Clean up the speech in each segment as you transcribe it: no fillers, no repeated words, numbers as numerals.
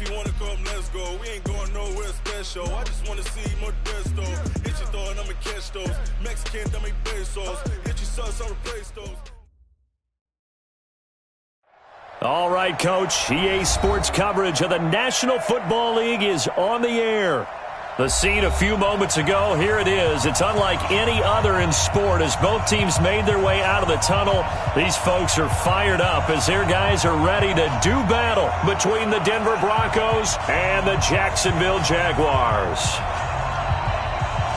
you wanna come, let's go. We ain't going nowhere special. I just wanna see Modesto. Hit your throw and I'ma catch those. Mexican, dummy pesos. Hit your sauce, I'll replace those. All right, Coach. EA Sports coverage of the National Football League is on the air. The scene a few moments ago, here it is. It's unlike any other in sport as both teams made their way out of the tunnel. These folks are fired up as their guys are ready to do battle between the Denver Broncos and the Jacksonville Jaguars.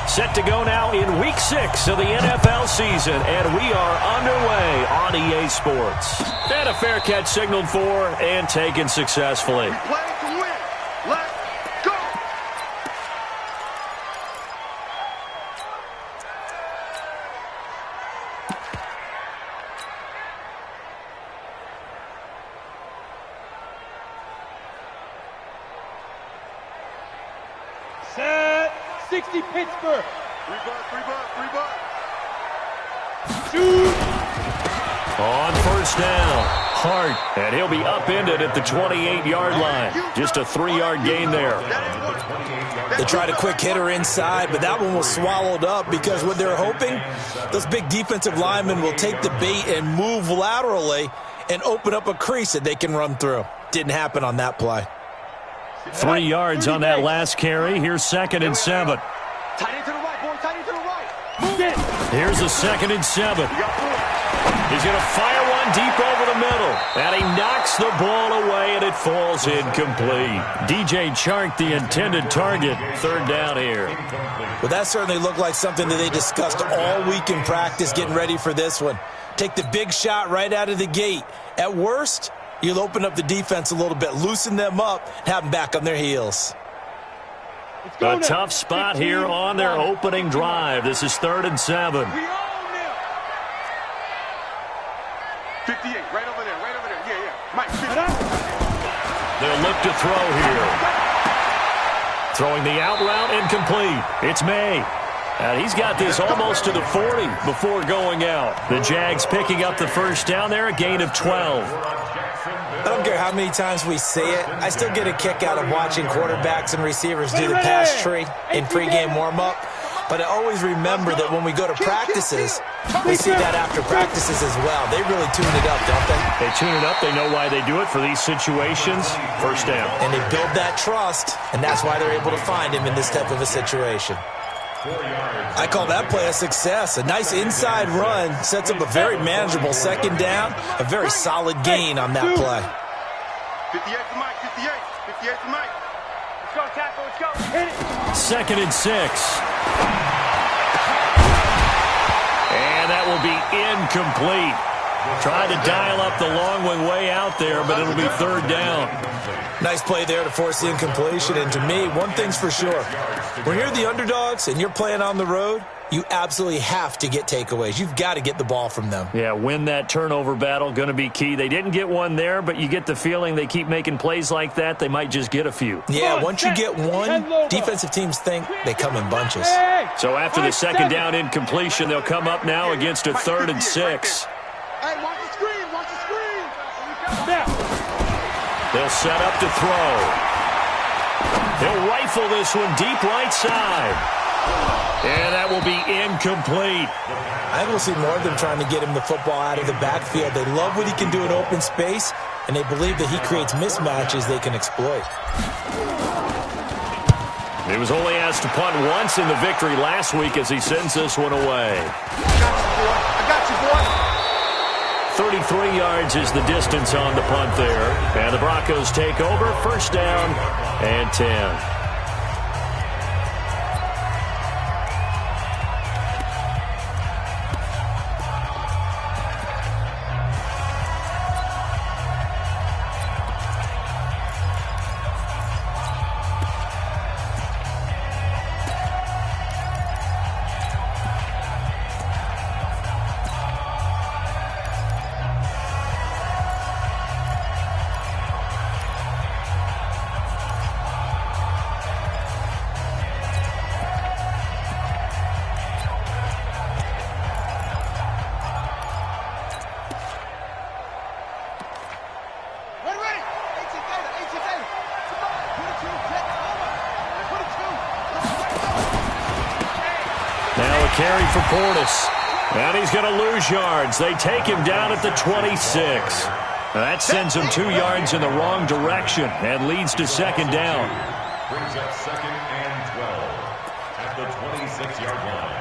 Set to go now in Week 6 of the NFL season, and we are underway on EA Sports. And a fair catch signaled for and taken successfully. We play to win. Let's go! Set 60 Pittsburgh. Three buck. Shoot. On first down, Hart, and he'll be upended at the 28-yard line. Just a 3-yard gain there. They tried a quick hitter inside, but that one was swallowed up because what they're hoping, those big defensive linemen will take the bait and move laterally and open up a crease that they can run through. Didn't happen on that play. 3 yards on that last carry. Here's 2nd and 7. Tight end to the right, boy. Tight end to the right. Move it. Here's a 2nd and 7. He's going to fire one deep over the middle. And he knocks the ball away, and it falls incomplete. DJ Chark, the intended target. 3rd down here. Well, that certainly looked like something that they discussed all week in practice getting ready for this one. Take the big shot right out of the gate. At worst, you'll open up the defense a little bit, loosen them up, and have them back on their heels. A tough spot here on their opening drive. This is 3rd and 7. 58, right over there. Yeah. Mike, 50. They'll look to throw here. Throwing the out route incomplete. It's May. And he's got this almost to the 40 before going out. The Jags picking up the first down there, a gain of 12. I don't care how many times we say it, I still get a kick out of watching quarterbacks and receivers do the pass tree in pregame warm-up. But I always remember that when we go to practices, we see that after practices as well. They really tune it up, don't they? They tune it up. They know why they do it for these situations. First down. And they build that trust, and that's why they're able to find him in this type of a situation. I call that play a success. A nice inside run sets up a very manageable 2nd down, a very solid gain on that play. 58 to Mike, 58 to Mike. Let's go, tackle. Let's go. Hit it. 2nd and 6. And that will be incomplete. Tried to dial up the long one way out there, but it'll be 3rd down. Nice play there to force the incompletion. And to me, one thing's for sure. When you're the underdogs and you're playing on the road, you absolutely have to get takeaways. You've got to get the ball from them. Yeah, win that turnover battle, going to be key. They didn't get one there, but you get the feeling they keep making plays like that, they might just get a few. Yeah, once you get one, defensive teams think they come in bunches. So after the 2nd down incompletion, they'll come up now against a 3rd and 6. Hey, watch the screen. They'll set up to throw. They'll rifle this one deep right side. And that will be incomplete. I think we'll see more of them trying to get him the football out of the backfield. They love what he can do in open space, and they believe that he creates mismatches they can exploit. He was only asked to punt once in the victory last week as he sends this one away. I got you, boy. 33 yards is the distance on the punt there. And the Broncos take over, 1st down and 10. carry for Portis. And he's going to lose yards. They take him down at the 26. That sends him 2 yards in the wrong direction and leads to second down. Brings up second and 12 at the 26-yard line.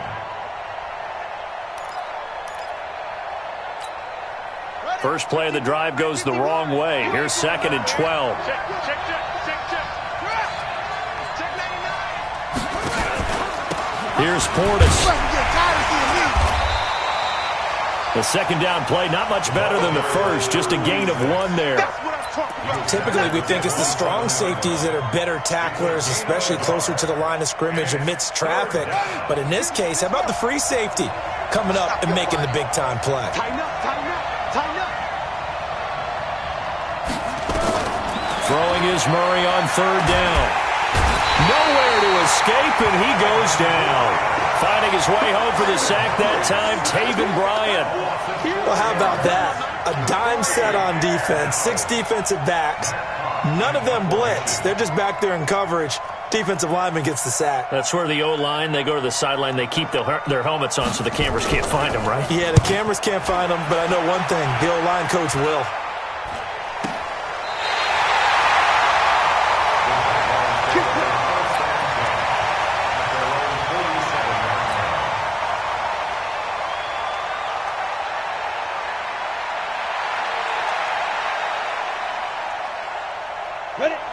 First play of the drive goes the wrong way. Here's second and 12. Here's Portis. The second down play, not much better than the first, just a gain of 1 there. Typically, we think it's the strong safeties that are better tacklers, especially closer to the line of scrimmage amidst traffic. But in this case, how about the free safety coming up and making the big-time play? Tighten up, tighten up, tighten up. Throwing is Murray on third down. Nowhere to escape, and he goes down. Finding his way home for the sack that time, Taven Bryan. Well, how about that? A dime set on defense, 6 defensive backs. None of them blitz. They're just back there in coverage. Defensive lineman gets the sack. That's where the O-line, they go to the sideline, they keep their helmets on so the cameras can't find them, right? Yeah, the cameras can't find them, but I know one thing. The O-line coach will.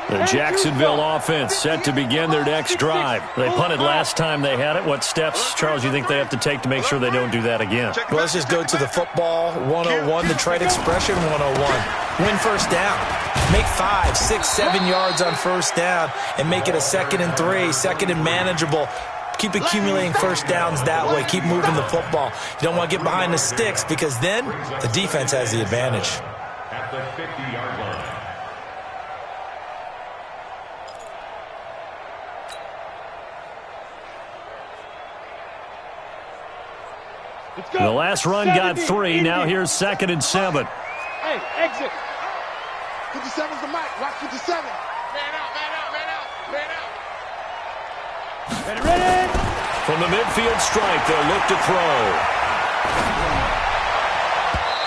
The Jacksonville offense set to begin their next drive. They punted last time they had it. What steps, Charles, you think they have to take to make sure they don't do that again? Well, let's just go to the football 101, the trade expression 101. Win first down. Make 5, 6, 7 yards on first down and make it a 2nd and 3, 2nd and manageable. Keep accumulating first downs that way. Keep moving the football. You don't want to get behind the sticks because then the defense has the advantage. At the 50-yard line. The last run got 3. Now here's 2nd and 7. Hey, exit. 57's the mic. Watch 57. Man out, man out, man out, man out. Ready, ready. From the midfield stripe, they'll look to throw.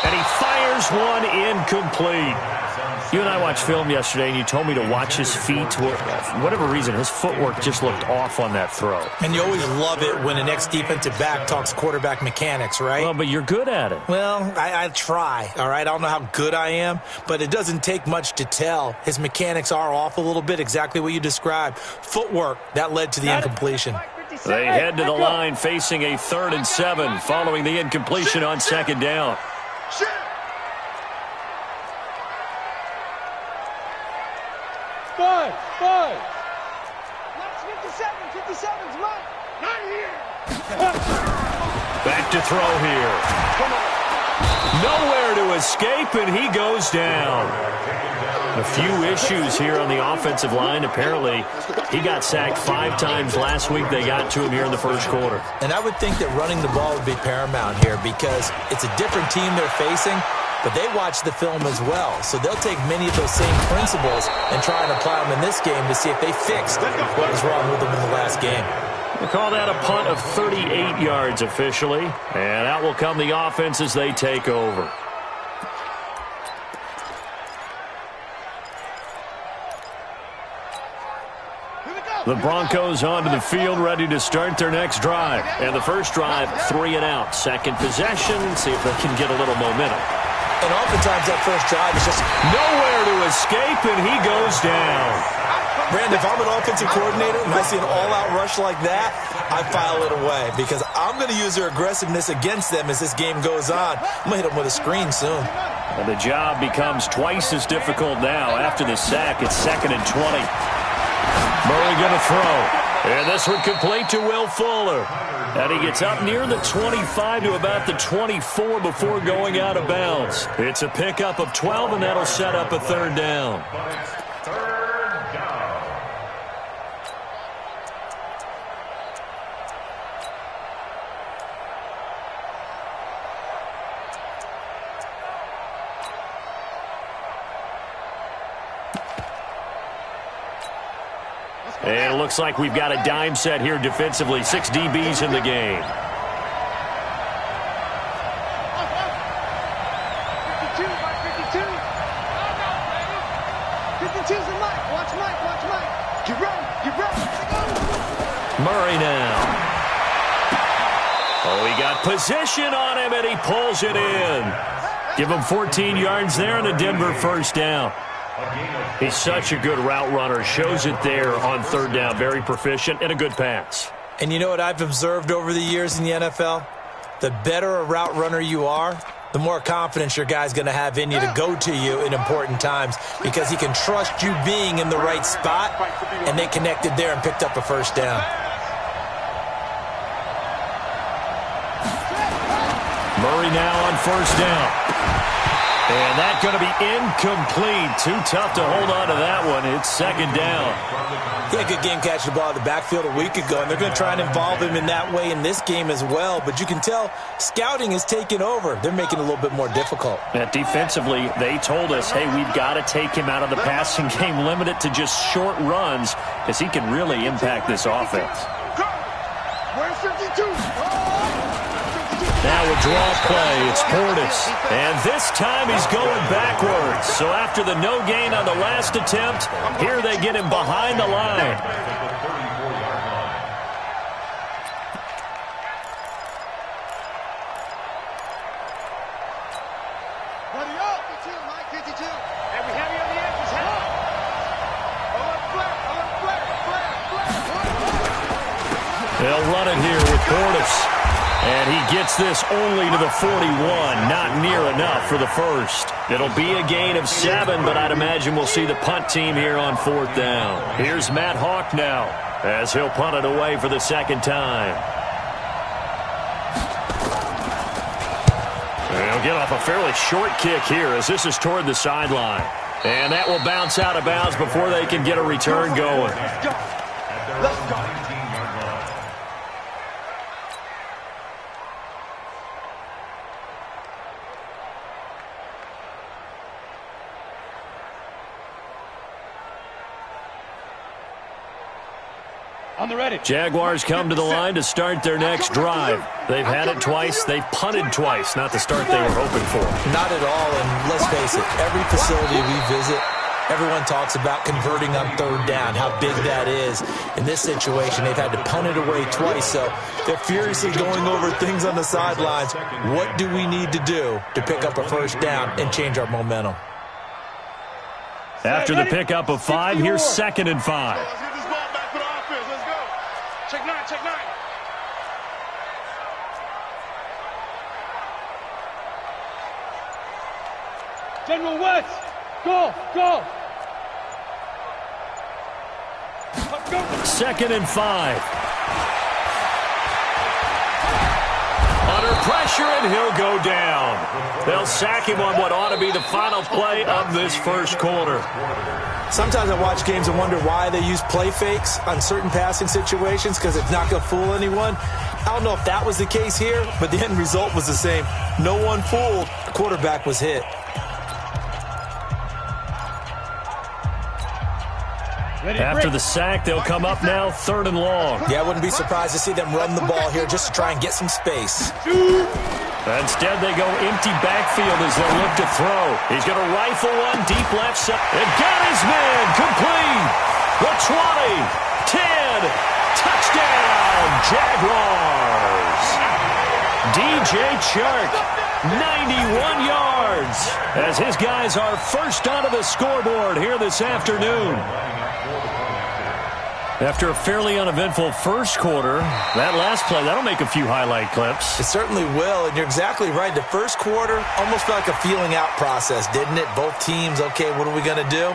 And he fires one incomplete. You and I watched film yesterday, and you told me to watch his feet. For whatever reason, his footwork just looked off on that throw. And you always love it when an ex-defensive back talks quarterback mechanics, right? Well, but you're good at it. Well, I try, all right? I don't know how good I am, but it doesn't take much to tell. His mechanics are off a little bit, exactly what you described. Footwork, that led to the incompletion. They head to the line facing a 3rd and 7 following the incompletion on 2nd down. 5, 5. 57's right. Not here. Back to throw here. Nowhere to escape, and he goes down. A few issues here on the offensive line. Apparently, he got sacked 5 times last week. They got to him here in the first quarter. And I would think that running the ball would be paramount here because it's a different team they're facing, but they watch the film as well. So they'll take many of those same principles and try and apply them in this game to see if they fixed what was wrong with them in the last game. We'll call that a punt of 38 yards officially. And out will come the offense as they take over. The Broncos onto the field, ready to start their next drive. And the first drive, 3 and out. Second possession, see if they can get a little momentum. And oftentimes that first drive is just nowhere to escape, and he goes down. Brandon, if I'm an offensive coordinator and I see an all-out rush like that, I file it away because I'm going to use their aggressiveness against them as this game goes on. I'm going to hit them with a screen soon. And the job becomes twice as difficult now. After the sack, it's 2nd and 20. Murray going to throw. And this one complete to Will Fuller. And he gets up near the 25 to about the 24 before going out of bounds. It's a pickup of 12, and that'll set up a 3rd down. And it looks like we've got a dime set here defensively. 6 DBs in the game. Choose the mic. Watch Mike. Watch Mike. Get ready. Get ready. Go. Murray now. Oh, he got position on him, and he pulls it in. Give him 14 yards there and a Denver first down. He's such a good route runner. Shows it there on third down. Very proficient and a good pass. And you know what I've observed over the years in the NFL? The better a route runner you are, the more confidence your guy's going to have in you to go to you in important times because he can trust you being in the right spot, and they connected there and picked up a first down. Murray now on first down. And that's going to be incomplete. Too tough to hold on to that one. It's second down. He had a good game catching the ball in the backfield a week ago, and they're going to try and involve him in that way in this game as well. But you can tell scouting is taking over. They're making it a little bit more difficult. And defensively, they told us, hey, we've got to take him out of the passing game, limit it to just short runs, because he can really impact this offense. Where's 52? Now a draw play. It's Portis. And this time he's going backwards. So after the no gain on the last attempt, here they get him behind the line. Buddy up. 52, Mike 52. Heavy on the edges. Heavy. Flare. They'll run it here with Portis. And he gets this only to the 41. Not near enough for the first. It'll be a gain of 7, but I'd imagine we'll see the punt team here on fourth down. Here's Matt Hawk now as he'll punt it away for the second time. They'll get off a fairly short kick here as this is toward the sideline. And that will bounce out of bounds before they can get a return going. Let's go. On the ready. Jaguars come to the line to start their next drive. They've had it twice. They've punted twice. Not the start they were hoping for. Not at all, and let's face it, every facility we visit, everyone talks about converting on third down, how big that is. In this situation, they've had to punt it away twice, so they're furiously going over things on the sidelines. What do we need to do to pick up a first down and change our momentum? After the pickup of 5, here's 2nd and 5. Let's get this ball back for the offense. Let's go. Check 9, check 9. General West. Go. 2nd and 5. Under pressure, and he'll go down. They'll sack him on what ought to be the final play of this first quarter. Sometimes I watch games and wonder why they use play fakes on certain passing situations because it's not going to fool anyone. I don't know if that was the case here, but the end result was the same. No one fooled. The quarterback was hit. After the sack, they'll come up now 3rd and long. Yeah, I wouldn't be surprised to see them run the ball here just to try and get some space. Instead, they go empty backfield as they look to throw. He's going to rifle one deep left side. And got his man complete. The 20, 10, touchdown, Jaguars. DJ Chark, 91 yards, as his guys are first onto the scoreboard here this afternoon. After a fairly uneventful first quarter, that last play, that'll make a few highlight clips. It certainly will, and you're exactly right. The first quarter almost felt like a feeling out process, didn't it? Both teams, okay, what are we going to do?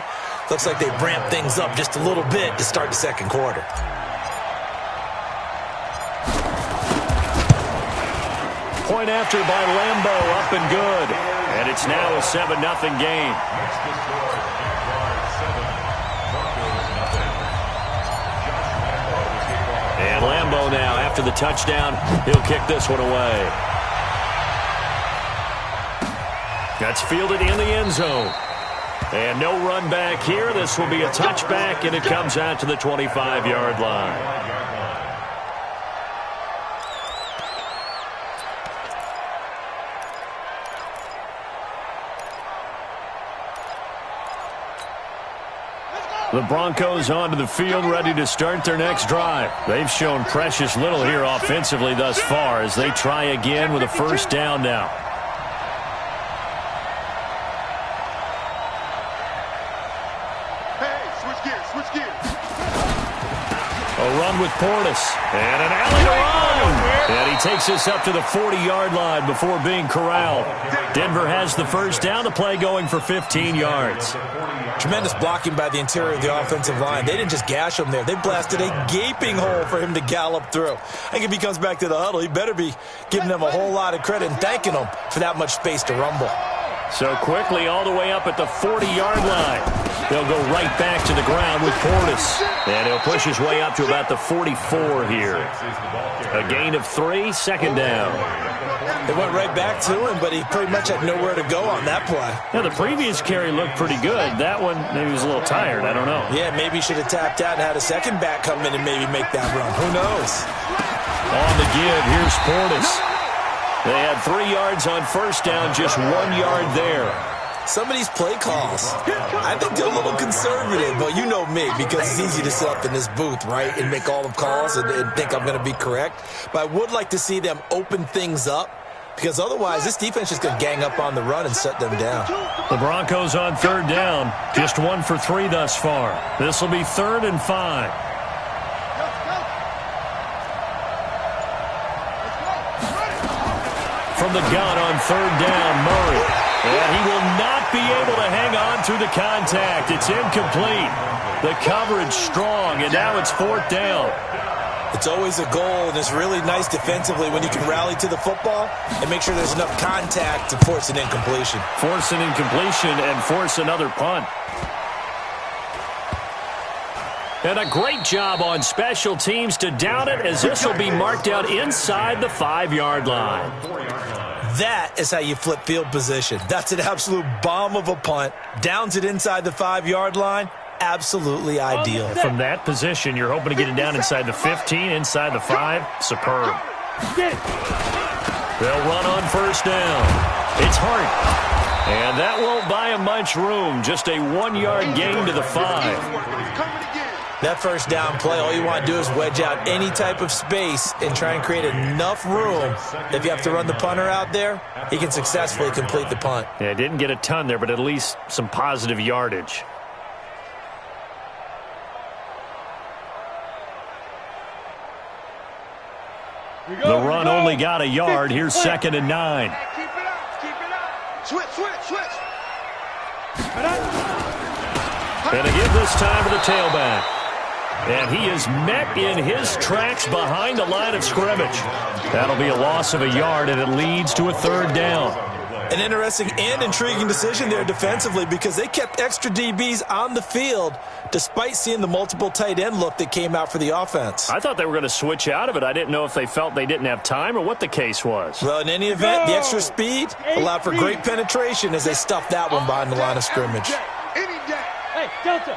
Looks like they ramped things up just a little bit to start the second quarter. Point after by Lambeau, up and good. And it's now a 7-0 game. And Lambeau now, after the touchdown, he'll kick this one away. That's fielded in the end zone. And no run back here. This will be a touchback, and it comes out to the 25-yard line. The Broncos onto the field, ready to start their next drive. They've shown precious little here offensively thus far as they try again with a first down now. Hey, switch gears, switch gears. A run with Portis. And an alley to run. And he takes us up to the 40-yard line before being corralled. Denver has the first down. The play going for 15 yards. Tremendous blocking by the interior of the offensive line. They didn't just gash him there. They blasted a gaping hole for him to gallop through. I think if he comes back to the huddle, he better be giving them a whole lot of credit and thanking them for that much space to rumble. So quickly all the way up at the 40-yard line. They'll go right back to the ground with Portis. And he'll push his way up to about the 44 here. A gain of 3, second down. They went right back to him, but he pretty much had nowhere to go on that play. Yeah, the previous carry looked pretty good. That one, maybe he was a little tired. I don't know. Yeah, maybe he should have tapped out and had a second back come in and maybe make that run. Who knows? On the give, here's Portis. They had 3 yards on first down, just 1 yard there. Some of these play calls, I think they're a little conservative, but you know me, because it's easy to sit up in this booth, right, and make all the calls and think I'm going to be correct. But I would like to see them open things up, because otherwise this defense is going to gang up on the run and shut them down. The Broncos on third down, just 1 for 3 thus far. This will be 3rd and 5. From the gun on third down, Murray. And he will not be able to hang on through the contact. It's incomplete. The coverage strong, and now it's 4th down. It's always a goal, and it's really nice defensively when you can rally to the football and make sure there's enough contact to force an incompletion. Force an incompletion and force another punt. And a great job on special teams to down it, as this will be marked out inside the 5-yard line. That is how you flip field position. That's an absolute bomb of a punt. Downs it inside the 5-yard line. Absolutely ideal. From that position, you're hoping to get it down inside the 15, inside the 5. Superb. They'll run on first down. It's Hart. And that won't buy him much room. Just a 1-yard gain to the 5. That first down play, all you want to do is wedge out any type of space and try and create enough room. If you have to run the punter out there, he can successfully complete the punt. Yeah, didn't get a ton there, but at least some positive yardage. The run only got a yard. Here's 2nd and 9. Keep it up, keep it up. Switch, switch, switch. And again this time to the tailback. And he is met in his tracks behind the line of scrimmage. That'll be a loss of a yard, and it leads to a 3rd down. An interesting and intriguing decision there defensively, because they kept extra DBs on the field despite seeing the multiple tight end look that came out for the offense. I thought they were going to switch out of it. I didn't know if they felt they didn't have time or what the case was. Well, in any event, the extra speed allowed for great penetration as they stuffed that one behind the line of scrimmage. Hey, Delta.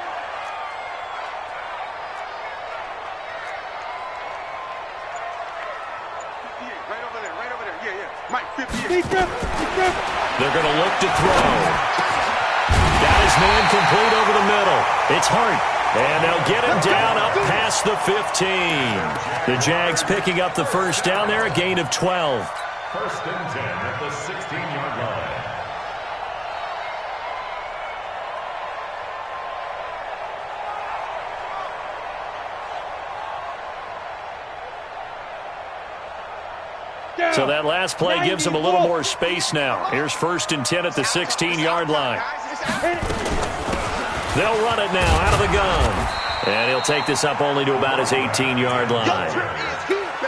Right over there. Yeah. Mike, 58. They're going to look to throw. Got his man complete over the middle. It's Hart. And they'll get him down up past the 15. The Jags picking up the first down there, a gain of 12. 1st and 10 at the 16-yard line. So that last play gives him a little more space now. Here's 1st and 10 at the 16-yard line. They'll run it now out of the gun. And he'll take this up only to about his 18-yard line.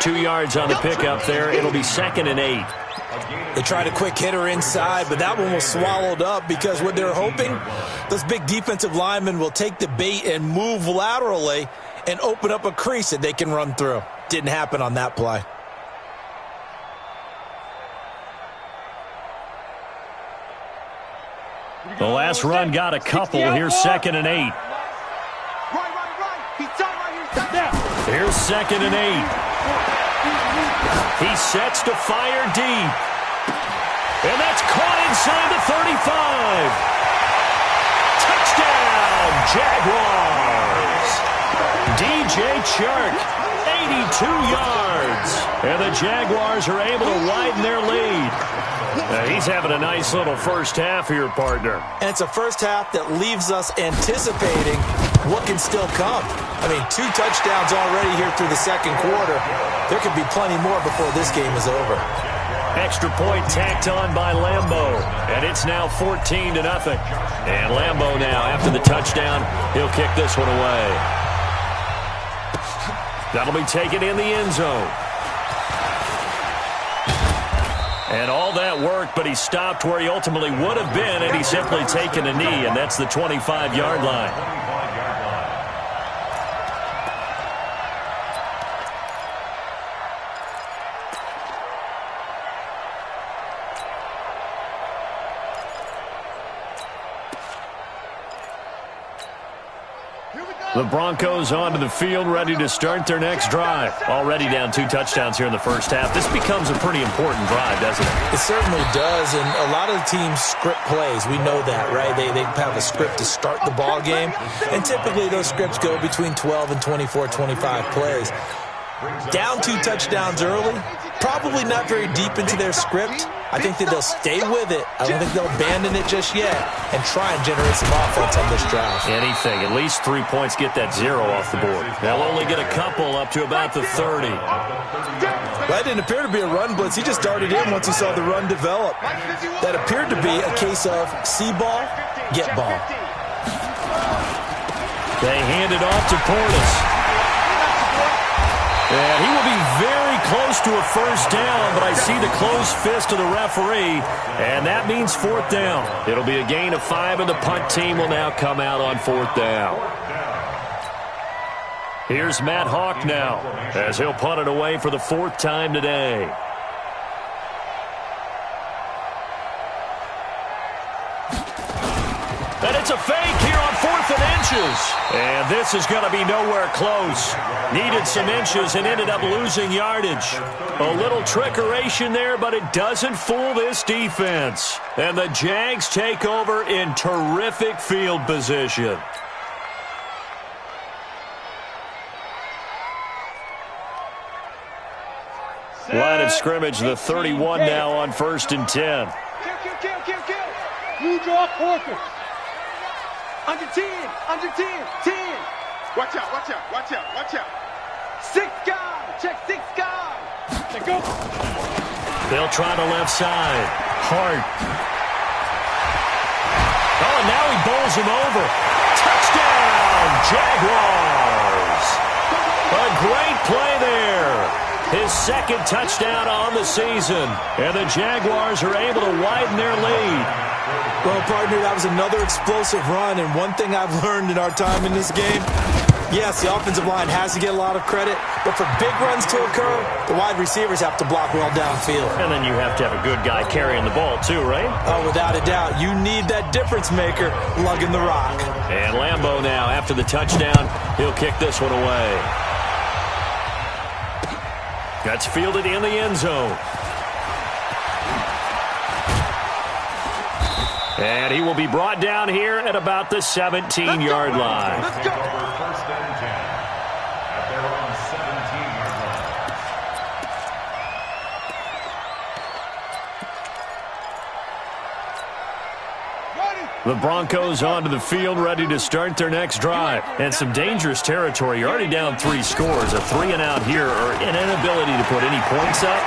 2 yards on the pickup there. It'll be 2nd and 8. They tried a quick hitter inside, but that one was swallowed up because what they're hoping, those big defensive linemen will take the bait and move laterally and open up a crease that they can run through. Didn't happen on that play. The last run got a couple. Here's 2nd and 8. Right. He's done right here. Here's 2nd and 8. He sets to fire deep. And that's caught inside the 35. Touchdown, Jaguars. Great shark. 82 yards. And the Jaguars are able to widen their lead. He's having a nice little first half here, partner. And it's a first half that leaves us anticipating what can still come. I mean, 2 touchdowns already here through the second quarter. There could be plenty more before this game is over. Extra point tacked on by Lambeau. And it's now 14-0. And Lambeau now, after the touchdown, he'll kick this one away. That'll be taken in the end zone. And all that work, but he stopped where he ultimately would have been, and he's simply taken a knee, and that's the 25-yard line. The Broncos onto the field, ready to start their next drive. Already down 2 touchdowns here in the first half. This becomes a pretty important drive, doesn't it? It certainly does, and a lot of the teams script plays. We know that, right? They have a script to start the ball game, and typically those scripts go between 12 and 24, 25 plays. Down 2 touchdowns early, probably not very deep into their script. I think that they'll stay with it. I don't think they'll abandon it just yet and try and generate some offense on this drive. Anything. At least 3 points, get that 0 off the board. They'll only get a couple up to about the 30. That didn't appear to be a run blitz. He just darted in once he saw the run develop. That appeared to be a case of see ball, get ball. They hand it off to Portis. And he will be very close to a first down, but I see the closed fist of the referee, and that means 4th down. It'll be a gain of 5, and the punt team will now come out on 4th down. Here's Matt Hawk now, as he'll punt it away for the 4th time today. And it's a fake here on 4th and inches. And this is going to be nowhere close. Needed some inches and ended up losing yardage. A little trickeration there, but it doesn't fool this defense. And the Jags take over in terrific field position. Line of scrimmage, the 31 now on 1st and 10. Kill. You draw quarters. Under 10, 10. Watch out. 6 guys, check 6 guys. Let's go. They'll try the left side. Hart. Oh, and now he bowls him over. Touchdown, Jaguars. A great play there. His 2nd touchdown on the season. And the Jaguars are able to widen their lead. Well, partner, that was another explosive run, and one thing I've learned in our time in this game, yes, the offensive line has to get a lot of credit, but for big runs to occur, the wide receivers have to block well downfield. And then you have to have a good guy carrying the ball too, right? Oh, without a doubt. You need that difference maker lugging the rock. And Lambeau now, after the touchdown, he'll kick this one away. That's fielded in the end zone. And he will be brought down here at about the 17-yard line. Let's go. First and 10 at their own 17-yard line. The Broncos onto the field, ready to start their next drive. And some dangerous territory. You're already down 3 scores. A 3 and out here, or an inability to put any points up.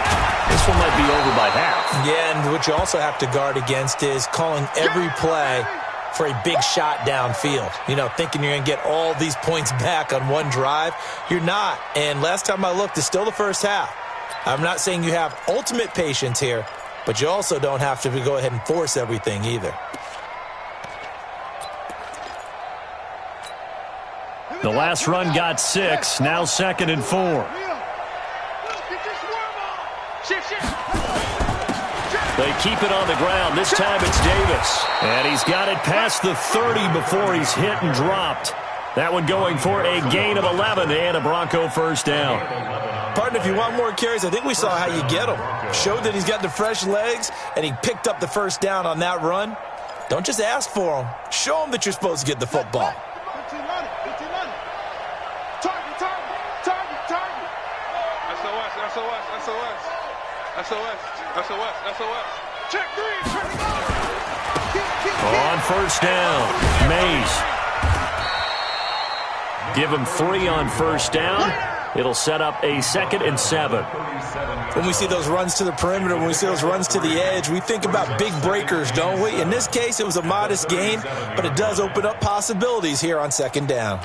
This one might be over by half. Yeah, and what you also have to guard against is calling every play for a big shot downfield. You know, thinking you're going to get all these points back on one drive. You're not. And last time I looked, it's still the first half. I'm not saying you have ultimate patience here, but you also don't have to go ahead and force everything either. The last run got 6, now 2nd and 4. They keep it on the ground. This time it's Davis. And he's got it past the 30 before he's hit and dropped. That one going for a gain of 11 and a Bronco first down. Partner, if you want more carries, I think we saw how you get them. Showed that he's got the fresh legs, and he picked up the first down on that run. Don't just ask for him. Show him that you're supposed to get the football. Check 3. On first down, Mays. Give him 3 on first down. It'll set up a 2nd and 7. When we see those runs to the perimeter, when we see those runs to the edge, we think about big breakers, don't we? In this case, it was a modest gain, but it does open up possibilities here on 2nd down.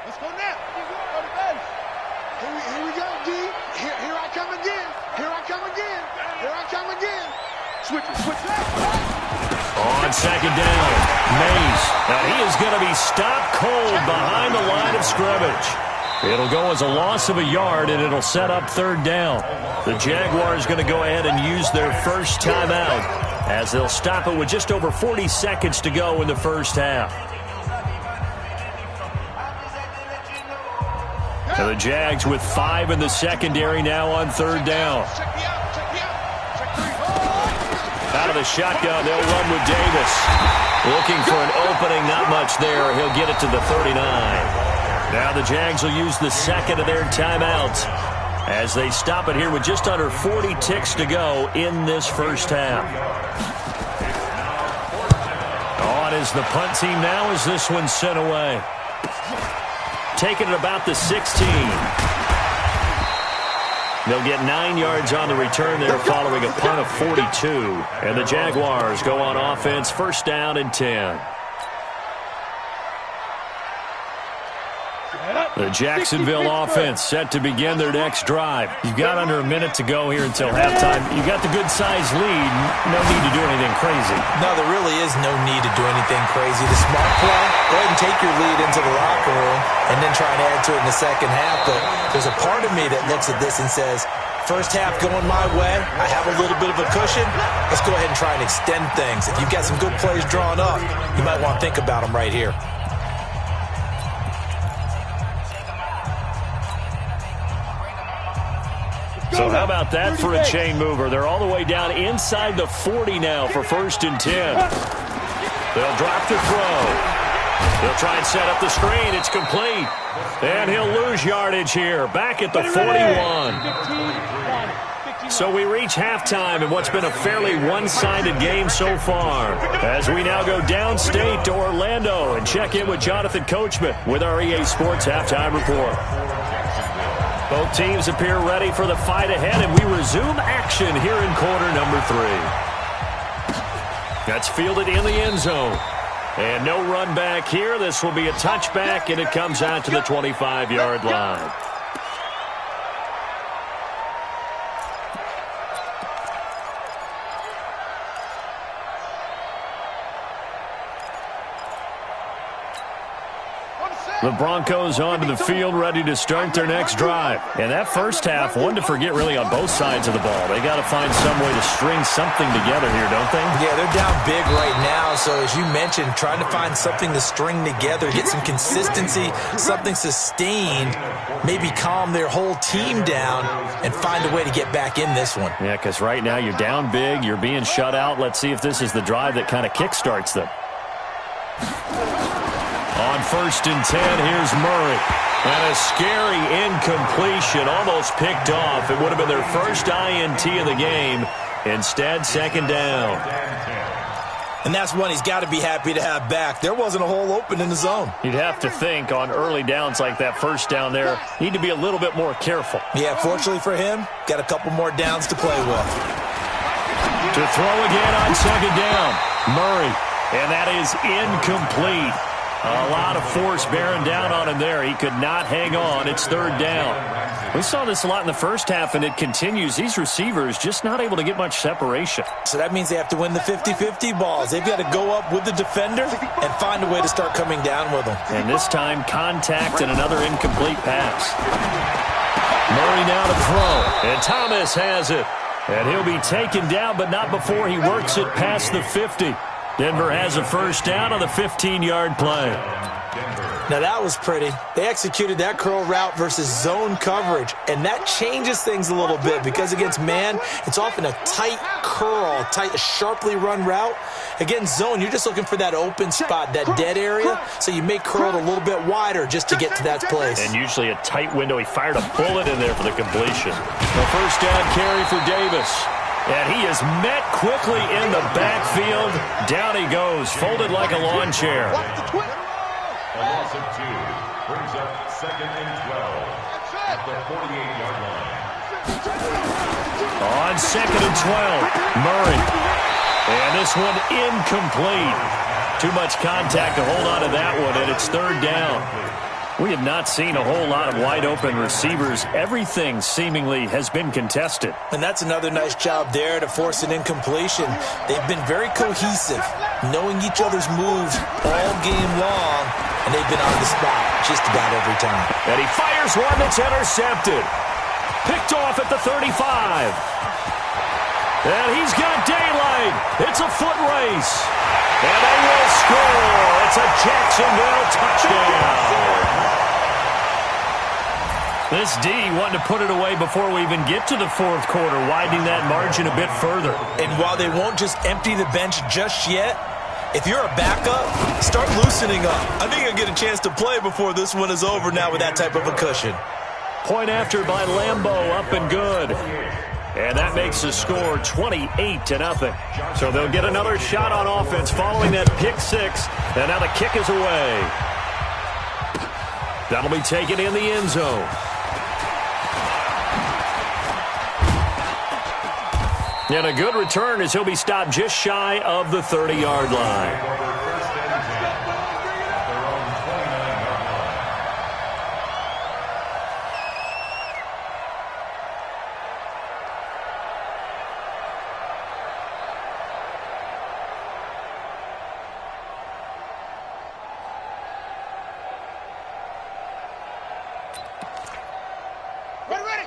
Let's go now. Here we go, D. Here I come again. Here I come again. Here I come again. Switch left. On 2nd down, Mays. Now he is going to be stopped cold behind the line of scrimmage. It'll go as a loss of a yard, and it'll set up 3rd down. The Jaguars going to go ahead and use their first timeout as they'll stop it with just over 40 seconds to go in the first half. Now the Jags with 5 in the secondary now on 3rd down. Out of the shotgun, they'll run with Davis. Looking for an opening, not much there. He'll get it to the 39. Now the Jags will use the 2nd of their timeouts as they stop it here with just under 40 ticks to go in this first half. On is the punt team now as this one's sent away. Taking it about the 16. They'll get 9 yards on the return there following a punt of 42. And the Jaguars go on offense, 1st down and 10. The Jacksonville offense set to begin their next drive. You've got under a minute to go here until halftime. You've got the good-sized lead. No need to do anything crazy. No, there really is no need to do anything crazy. The smart play, go ahead and take your lead into the locker room and then try and add to it in the second half. But there's a part of me that looks at this and says, first half going my way, I have a little bit of a cushion. Let's go ahead and try and extend things. If you've got some good plays drawn up, you might want to think about them right here. So how about that for a chain mover? They're all the way down inside the 40 now for 1st and 10. They'll drop the throw. They'll try and set up the screen. It's complete. And he'll lose yardage here. Back at the 41. So we reach halftime in what's been a fairly one-sided game so far. As we now go downstate to Orlando and check in with Jonathan Coachman with our EA Sports Halftime Report. Both teams appear ready for the fight ahead, and we resume action here in quarter number 3. That's fielded in the end zone. And no run back here. This will be a touchback, and it comes out to the 25-yard line. The Broncos onto the field, ready to start their next drive. And that first half, one to forget really on both sides of the ball. They got to find some way to string something together here, don't they? Yeah, they're down big right now. So as you mentioned, trying to find something to string together, get some consistency, something sustained, maybe calm their whole team down and find a way to get back in this one. Yeah, because right now you're down big, you're being shut out. Let's see if this is the drive that kind of kickstarts them. On 1st and 10, here's Murray. And a scary incompletion, almost picked off. It would have been their first INT of the game. Instead, 2nd down. And that's one he's got to be happy to have back. There wasn't a hole open in the zone. You'd have to think on early downs like that first down there, need to be a little bit more careful. Yeah, fortunately for him, got a couple more downs to play with. To throw again on 2nd down, Murray. And that is incomplete. A lot of force bearing down on him there. He could not hang on. It's 3rd down. We saw this a lot in the first half, and it continues. These receivers just not able to get much separation. So that means they have to win the 50-50 balls. They've got to go up with the defender and find a way to start coming down with them. And this time, contact and another incomplete pass. Murray now to throw. And Thomas has it. And he'll be taken down, but not before he works it past the 50. Denver has a first down on the 15-yard play. Now that was pretty. They executed that curl route versus zone coverage, and that changes things a little bit because against man, it's often a tight curl, a sharply run route. Against zone, you're just looking for that open spot, that dead area, so you may curl it a little bit wider just to get to that place. And usually a tight window. He fired a bullet in there for the completion. The first down carry for Davis. And he is met quickly in the backfield. Down he goes, folded like a lawn chair. A loss of 2 brings up 2nd and 12 at the 48-yard line. On 2nd and 12, Murray. And this one incomplete. Too much contact to hold on to that one, and it's 3rd down. We have not seen a whole lot of wide-open receivers. Everything seemingly has been contested. And that's another nice job there to force an incompletion. They've been very cohesive, knowing each other's moves all game long, and they've been on the spot just about every time. And he fires one that's intercepted. Picked off at the 35. And he's got daylight. It's a foot race. And they will score. It's a Jacksonville touchdown. This D wanting to put it away before we even get to the 4th quarter, widening that margin a bit further. And while they won't just empty the bench just yet, if you're a backup, start loosening up. I think you'll get a chance to play before this one is over now with that type of a cushion. Point after by Lambo, up and good. And that makes the score 28-0. So they'll get another shot on offense following that pick 6. And now the kick is away. That'll be taken in the end zone. And a good return as he'll be stopped just shy of the 30-yard line.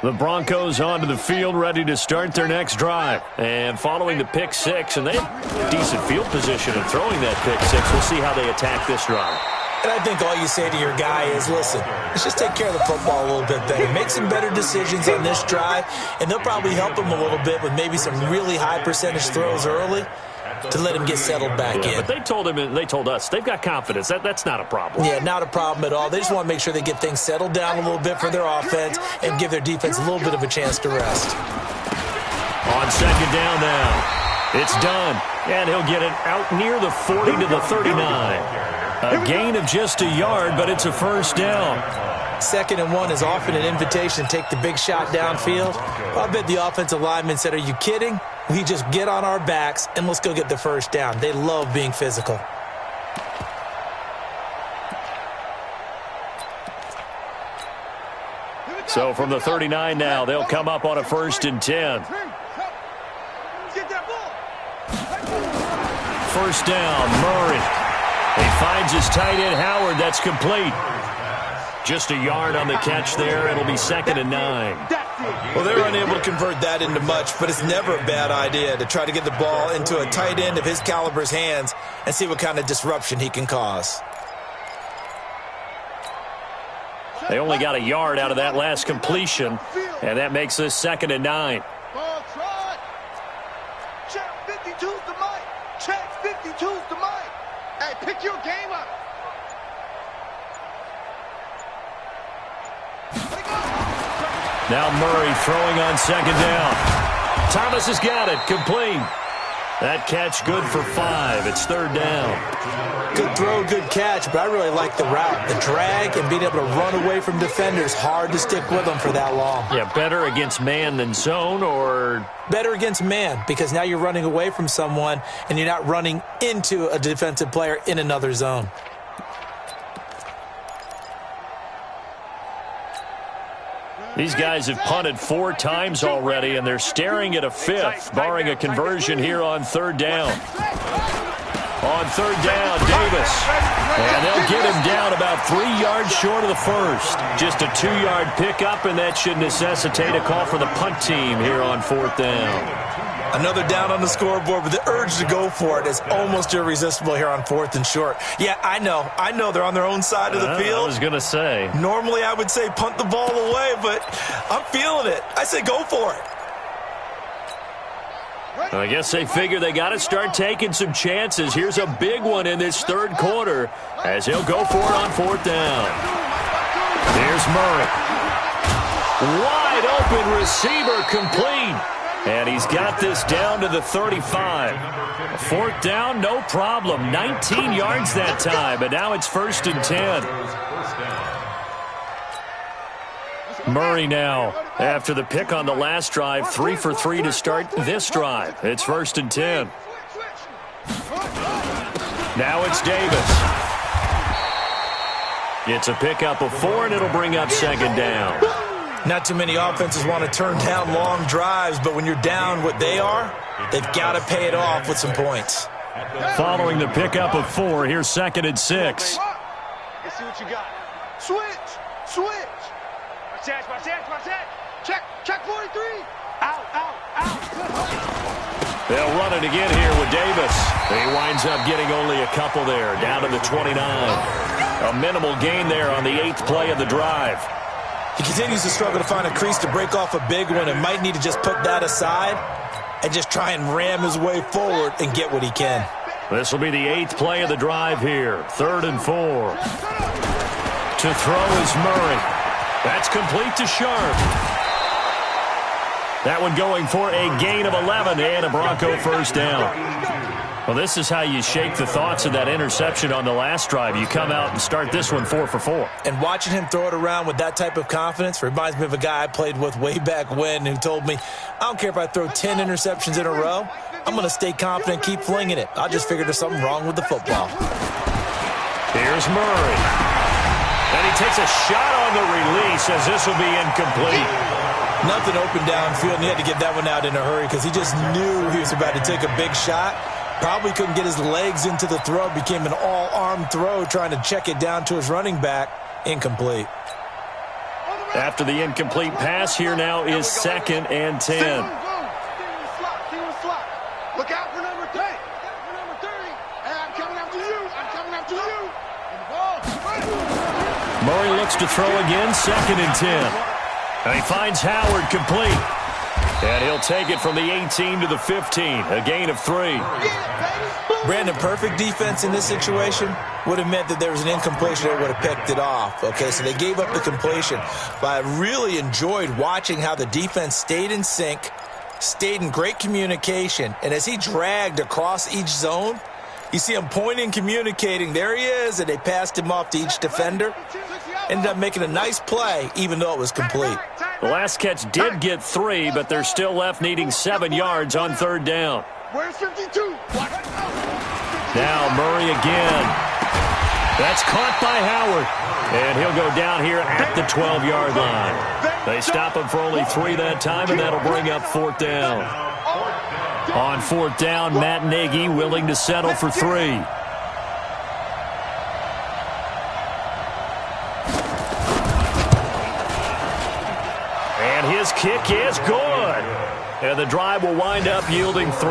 The Broncos onto the field, ready to start their next drive. And following the pick 6, and they have decent field position of throwing that pick 6. We'll see how they attack this drive. And I think all you say to your guy is, listen, let's just take care of the football a little bit better. Make some better decisions on this drive, and they'll probably help him a little bit with maybe some really high percentage throws early to let him get settled back in. But they told him, and they told us, they've got confidence. That's not a problem. Yeah, not a problem at all. They just want to make sure they get things settled down a little bit for their offense and give their defense a little bit of a chance to rest. On 2nd down now, it's done, and he'll get it out near the 40 to the 39. A gain of just a yard, but it's a 1st down. 2nd and 1 is often an invitation to take the big shot downfield. I bet the offensive lineman said, are you kidding? We just get on our backs and let's go get the 1st down. They love being physical. So from the 39 now, they'll come up on a 1st and 10. 1st down, Murray. He finds his tight end, Howard. That's complete. Just a yard on the catch there. It'll be 2nd and 9. Well, they were unable to convert that into much, but it's never a bad idea to try to get the ball into a tight end of his caliber's hands and see what kind of disruption he can cause. They only got a yard out of that last completion, and that makes this 2nd and 9. Check 52's the mic. Check 52's the mic. Hey, pick your game up. Now Murray throwing on 2nd down. Thomas has got it. Complete. That catch good for 5. It's 3rd down. Good throw, good catch, but I really like the route. The drag and being able to run away from defenders. Hard to stick with them for that long. Yeah, better against man than zone, or? Better against man, because now you're running away from someone and you're not running into a defensive player in another zone. These guys have punted 4 times already, and they're staring at a 5th, barring a conversion here on 3rd down. On 3rd down, Davis. And they'll get him down about 3 yards short of the 1st. Just a 2-yard pickup, and that should necessitate a call for the punt team here on 4th down. Another down on the scoreboard, but the urge to go for it is almost irresistible here on 4th and short. Yeah, I know they're on their own side of the field. I was going to say. Normally I would say punt the ball away, but I'm feeling it. I say go for it. I guess they figure they got to start taking some chances. Here's a big one in this third quarter as he'll go for it on 4th down. Here's Murray. Wide open receiver complete. And he's got this down to the 35. 4th down, no problem. 19 yards that time, and now it's 1st and 10. Murray now, after the pick on the last drive, 3 for 3 to start this drive. It's 1st and 10. Now it's Davis. It's a pickup of 4, and it'll bring up 2nd down. Not too many offenses want to turn down long drives, but when you're down what they are, they've got to pay it off with some points. Following the pickup of 4, here's 2nd and 6. Let's see what you got. Switch. Check 43. Out. They'll run it again here with Davis. He winds up getting only a couple there, down to the 29. A minimal gain there on the 8th play of the drive. He continues to struggle to find a crease to break off a big one and might need to just put that aside and just try and ram his way forward and get what he can. This will be the 8th play of the drive here. 3rd and 4. To throw is Murray. That's complete to Sharp. That one going for a gain of 11 and a Bronco 1st down. Well, this is how you shake the thoughts of that interception on the last drive. You come out and start this one 4 for 4. And watching him throw it around with that type of confidence reminds me of a guy I played with way back when who told me, I don't care if I throw 10 interceptions in a row. I'm going to stay confident, keep flinging it. I just figured there's something wrong with the football. Here's Murray. And he takes a shot on the release as this will be incomplete. Nothing open downfield, and he had to get that one out in a hurry because he just knew he was about to take a big shot. Probably couldn't get his legs into the throw. Became an all-arm throw trying to check it down to his running back. Incomplete. After the incomplete pass, here now is 2nd and 10. Look out for number 30. Hey, I'm coming after you. Murray looks to throw again, 2nd and 10. And he finds Howard complete. And he'll take it from the 18 to the 15, a gain of 3. Brandon, perfect defense in this situation would have meant that there was an incompletion. They would have picked it off. Okay, so they gave up the completion. But I really enjoyed watching how the defense stayed in sync, stayed in great communication. And as he dragged across each zone, you see him pointing, communicating. There he is, and they passed him off to each defender. Ended up making a nice play, even though it was complete. The last catch did get 3, but they're still left needing 7 yards on 3rd down. Where's 52? Now Murray again. That's caught by Howard. And he'll go down here at the 12-yard line. They stop him for only 3 that time, and that'll bring up 4th down. On 4th down, Matt Nagy willing to settle for 3. And his kick is good. And the drive will wind up yielding 3.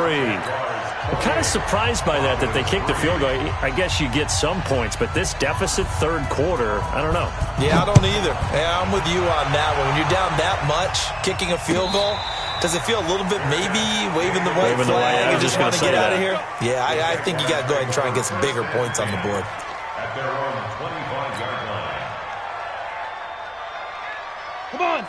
I'm kind of surprised by that they kicked the field goal. I guess you get some points, but this deficit 3rd quarter, I don't know. Yeah, I don't either. Yeah, I'm with you on that one. When you're down that much, kicking a field goal, does it feel a little bit maybe waving the white flag and just want to get out of here? Yeah, I think you got to go ahead and try and get some bigger points on the board. At their own 25-yard line.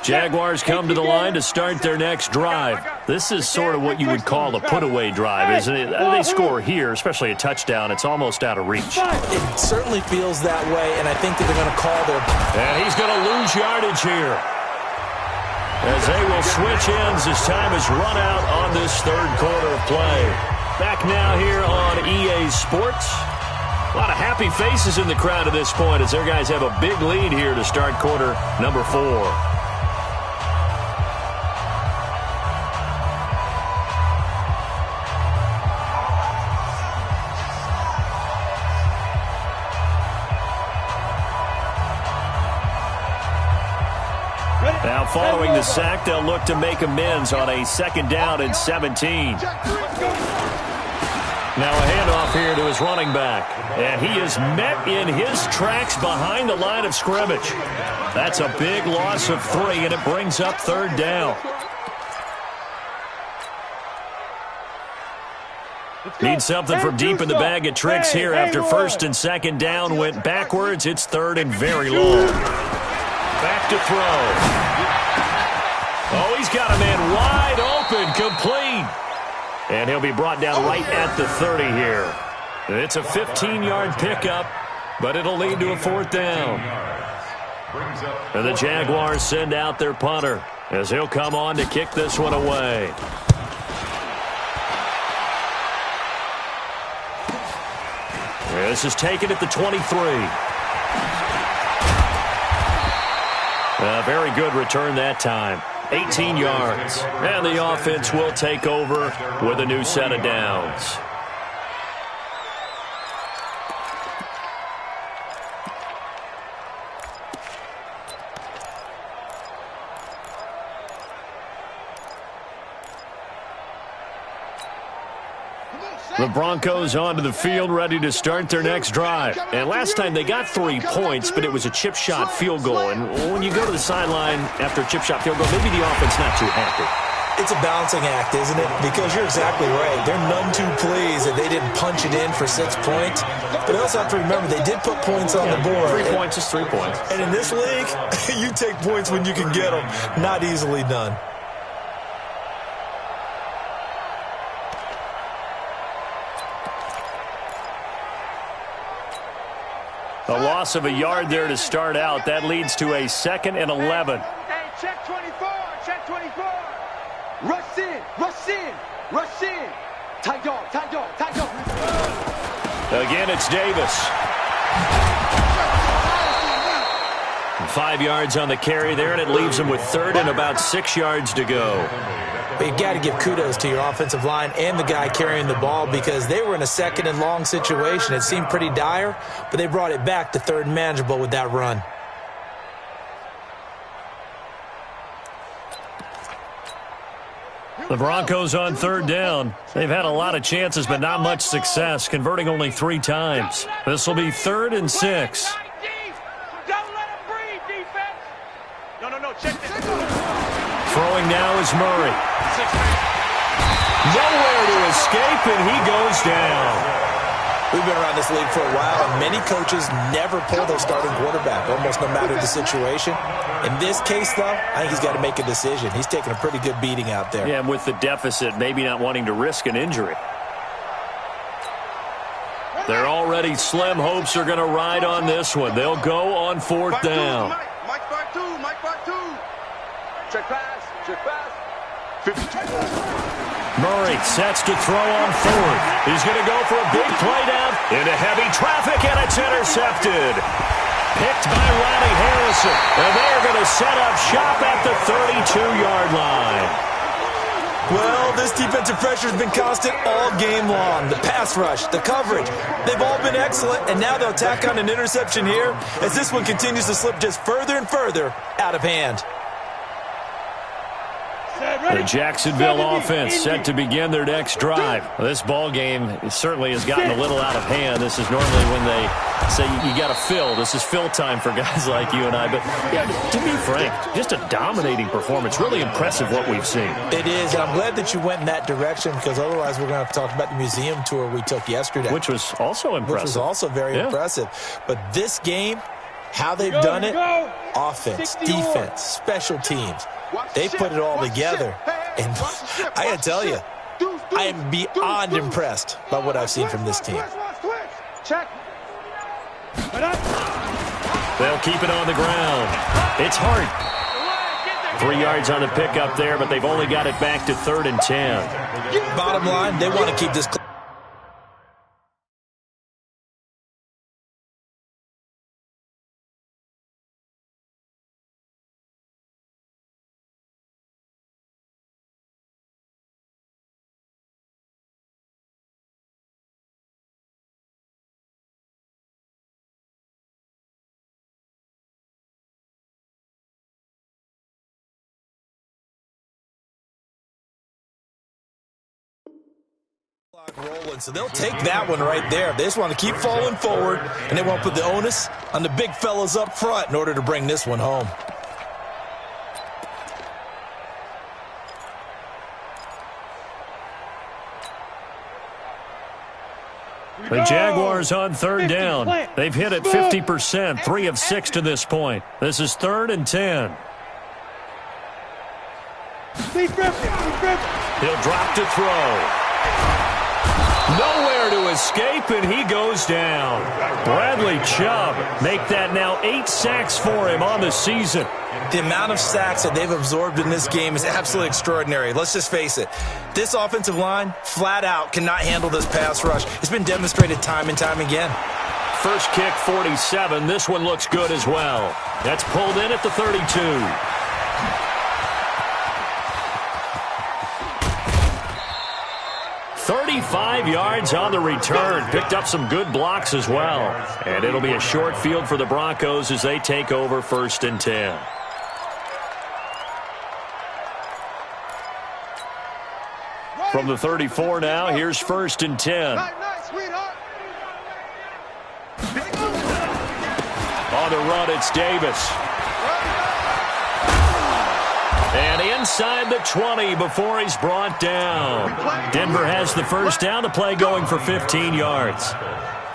Jaguars come to the line to start their next drive. This is sort of what you would call a put-away drive, isn't it? They score here, especially a touchdown. It's almost out of reach. It certainly feels that way, and I think that they're going to call their... And he's going to lose yardage here, as they will switch ends as time is run out on this 3rd quarter of play. Back now here on EA Sports. A lot of happy faces in the crowd at this point as their guys have a big lead here to start quarter number 4. Now following the sack, they'll look to make amends on a 2nd down and 17. Now a handoff here to his running back. And he is met in his tracks behind the line of scrimmage. That's a big loss of 3, and it brings up 3rd down. Need something from deep in the bag of tricks here after 1st and 2nd down went backwards. It's 3rd and very long. Back to throw. Oh, he's got a man wide open, complete. And he'll be brought down right at the 30 here. It's a 15-yard pickup, but it'll lead to a 4th down. And the Jaguars send out their punter as he'll come on to kick this one away. This is taken at the 23. A very good return that time. 18 yards. And the offense will take over with a new set of downs. The Broncos onto the field, ready to start their next drive. And last time they got 3 points, but it was a chip shot field goal. And when you go to the sideline after a chip shot field goal, maybe the offense not too happy. It's a balancing act, isn't it? Because you're exactly right. They're none too pleased that they didn't punch it in for 6 points. But I also have to remember they did put points on the board. 3 points is 3 points. And in this league, you take points when you can get them. Not easily done. A loss of a yard there to start out. That leads to a 2nd and 11. Hey, check 24, check 24. Rush in, rush in, rush in. Tight dog, tight dog, tight dog. Again, it's Davis. 5 yards on the carry there, and it leaves him with 3rd and about 6 yards to go. But you got to give kudos to your offensive line and the guy carrying the ball because they were in a 2nd and long situation. It seemed pretty dire, but they brought it back to 3rd and manageable with that run. The Broncos on 3rd down. They've had a lot of chances, but not much success, converting only 3 times. This will be 3rd and 6. Don't let him breathe, defense. No, check this. Throwing now is Murray. Nowhere to escape, and he goes down. We've been around this league for a while, and many coaches never pull their starting quarterback, almost no matter the situation. In this case, though, I think he's got to make a decision. He's taking a pretty good beating out there. Yeah, and with the deficit, maybe not wanting to risk an injury. Their already slim hopes are going to ride on this one. They'll go on 4th down. Mike part two. Check pass, check pass. Murray sets to throw on 4th. He's going to go for a big play down into heavy traffic, and it's intercepted. Picked by Ronnie Harrison, and they're going to set up shop at the 32-yard line. Well, this defensive pressure has been constant all game long. The pass rush, the coverage, they've all been excellent, and now they'll tack on an interception here as this one continues to slip just further and further out of hand. The Jacksonville offense set to begin their next drive. This ball game certainly has gotten a little out of hand. This is normally when they say you got to fill. This is fill time for guys like you and I. But yeah, to be frank, just a dominating performance. Really impressive what we've seen. It is, and I'm glad that you went in that direction because otherwise we're going to have to talk about the museum tour we took yesterday. Which was also impressive. Which was also very impressive. But this game, how they've done it, offense, defense, special teams, they put it all together. And I got to tell you, I am beyond impressed by what I've seen from this team. Check. They'll keep it on the ground. It's hard. 3 yards on the pickup there, but they've only got it back to 3rd and 10. Bottom line, they want to keep this close. Rolling, so they'll take that one right there. They just want to keep falling forward, and they want to put the onus on the big fellas up front in order to bring this one home. The Jaguars on third down. They've hit it 50%, 3 of 6 to this point. This is 3rd and 10. He'll drop to throw. Nowhere to escape, and he goes down. Bradley Chubb make that now 8 sacks for him on the season. The amount of sacks that they've absorbed in this game is absolutely extraordinary. Let's just face it. This offensive line, flat out, cannot handle this pass rush. It's been demonstrated time and time again. First kick, 47. This one looks good as well. That's pulled in at the 32. 35 yards on the return. Picked up some good blocks as well. And it'll be a short field for the Broncos as they take over 1st and 10. From the 34 now, here's 1st and 10. On the run, it's Davis. And inside the 20 before he's brought down. Denver has the first down. The play going for 15 yards.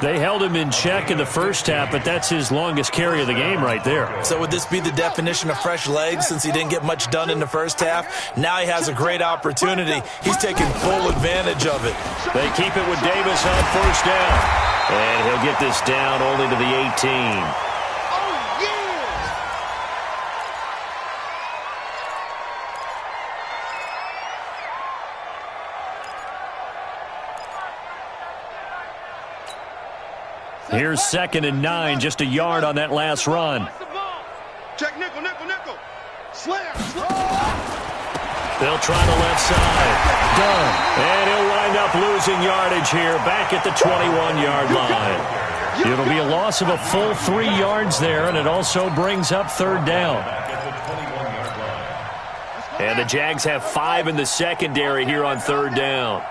They held him in check in the first half, but that's his longest carry of the game right there. So would this be the definition of fresh legs since he didn't get much done in the first half? Now he has a great opportunity. He's taking full advantage of it. They keep it with Davis on first down. And he'll get this down only to the 18. Here's 2nd and 9, just a yard on that last run. Check nickel, nickel, nickel. Slam. They'll try the left side. Done. And he'll wind up losing yardage here, back at the 21-yard line. It'll be a loss of a full 3 yards there, and it also brings up 3rd down. And the Jags have 5 in the secondary here on 3rd down.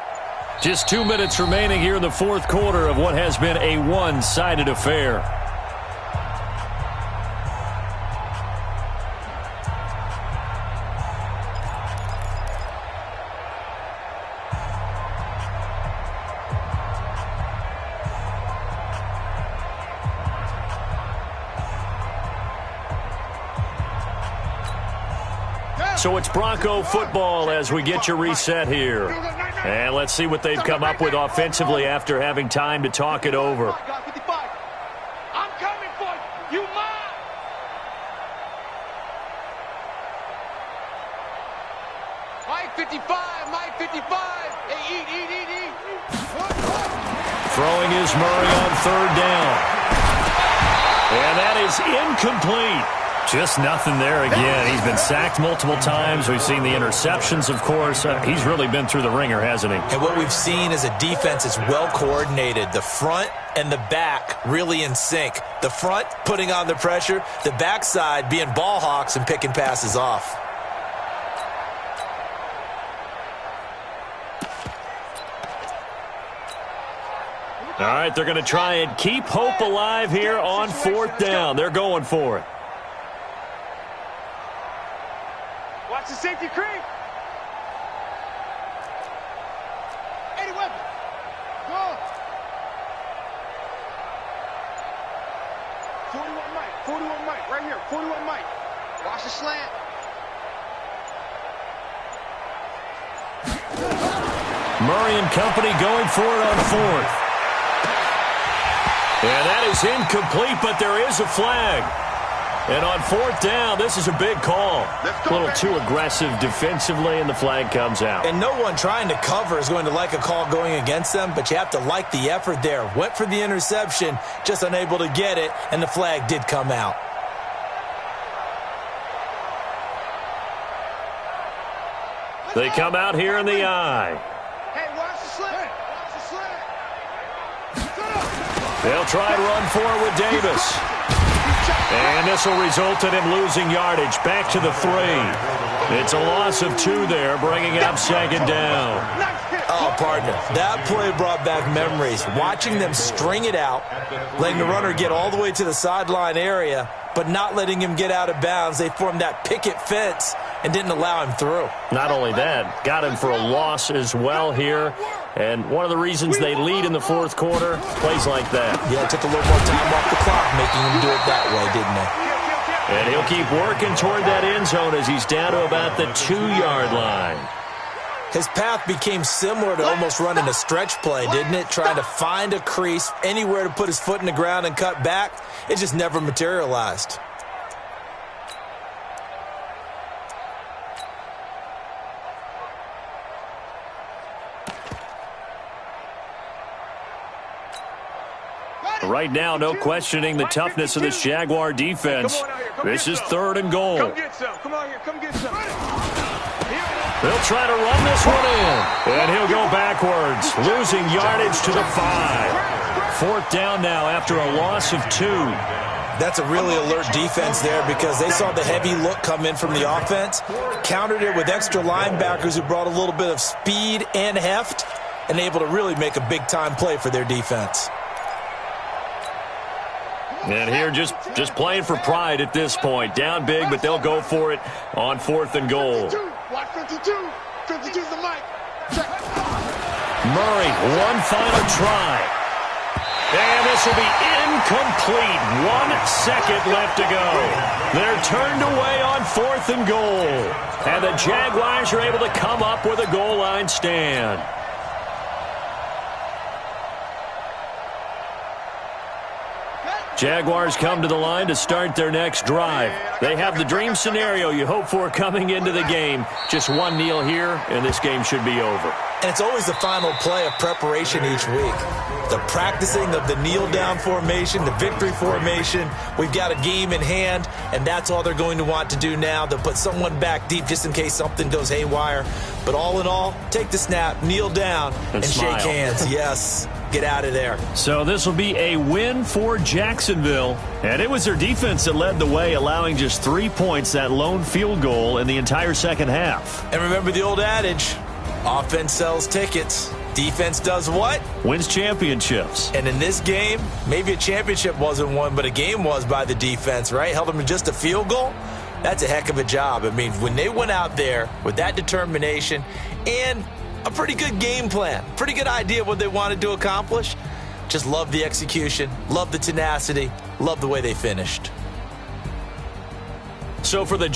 Just 2 minutes remaining here in the 4th quarter of what has been a one-sided affair. So it's Bronco football as we get you reset here. And let's see what they've come up with offensively after having time to talk it over. I'm coming for you. You mine. Mike 55, Mike 55. Hey, eat. Throwing is Murray on 3rd down. And that is incomplete. Just nothing there again. He's been sacked multiple times. We've seen the interceptions, of course. He's really been through the ringer, hasn't he? And what we've seen is a defense that's well coordinated. The front and the back really in sync. The front putting on the pressure. The backside being ball hawks and picking passes off. All right, they're going to try and keep hope alive here on 4th down. They're going for it. Watch the safety creep. 80 weapon. Go. 41 Mike, right here. 41 Mike. Watch the slant. Murray and company going for it on 4th. And that is incomplete, but there is a flag. And on 4th down, this is a big call. A little too aggressive defensively, and the flag comes out. And no one trying to cover is going to like a call going against them, but you have to like the effort there. Went for the interception, just unable to get it, and the flag did come out. They come out here in the eye. Hey, watch the slant. They'll try to run forward with Davis. And this will result in him losing yardage back to the 3. It's a loss of 2 there, bringing up 2nd down. Oh, partner, that play brought back memories. Watching them string it out, letting the runner get all the way to the sideline area, but not letting him get out of bounds. They formed that picket fence and didn't allow him through. Not only that, got him for a loss as well here. And one of the reasons they lead in the fourth quarter, plays like that. Yeah, it took a little more time off the clock, making him do it that way, didn't it? And he'll keep working toward that end zone as he's down to about the 2-yard line. His path became similar to almost running a stretch play, didn't it? Trying to find a crease, anywhere to put his foot in the ground and cut back. It just never materialized. Right now, no questioning the toughness of this Jaguar defense. This is 3rd and goal. Come get some. Come on here. Come get some. They'll try to run this one in. And he'll go backwards, losing yardage to the 5. 4th down now after a loss of 2. That's a really alert defense there because they saw the heavy look come in from the offense, countered it with extra linebackers who brought a little bit of speed and heft, and able to really make a big-time play for their defense. And here just playing for pride at this point. Down big, but they'll go for it on 4th and goal. Watch 52. 52's the mic. Murray, one final try. And this will be incomplete. 1 second left to go. They're turned away on 4th and goal. And the Jaguars are able to come up with a goal line stand. Jaguars come to the line to start their next drive. They have the dream scenario you hope for coming into the game. Just one kneel here, and this game should be over. And it's always the final play of preparation each week. The practicing of the kneel-down formation, the victory formation. We've got a game in hand, and that's all they're going to want to do now. They'll put someone back deep just in case something goes haywire. But all in all, take the snap, kneel down, and shake hands. Yes. Get out of there. So this will be a win for Jacksonville. And it was their defense that led the way, allowing just 3 points, that lone field goal in the entire second half. And remember the old adage, offense sells tickets. Defense does what? Wins championships. And in this game, maybe a championship wasn't won, but a game was by the defense, right? Held them to just a field goal. That's a heck of a job. I mean, when they went out there with that determination and a pretty good game plan, pretty good idea of what they wanted to accomplish. Just love the execution, love the tenacity, love the way they finished. So for the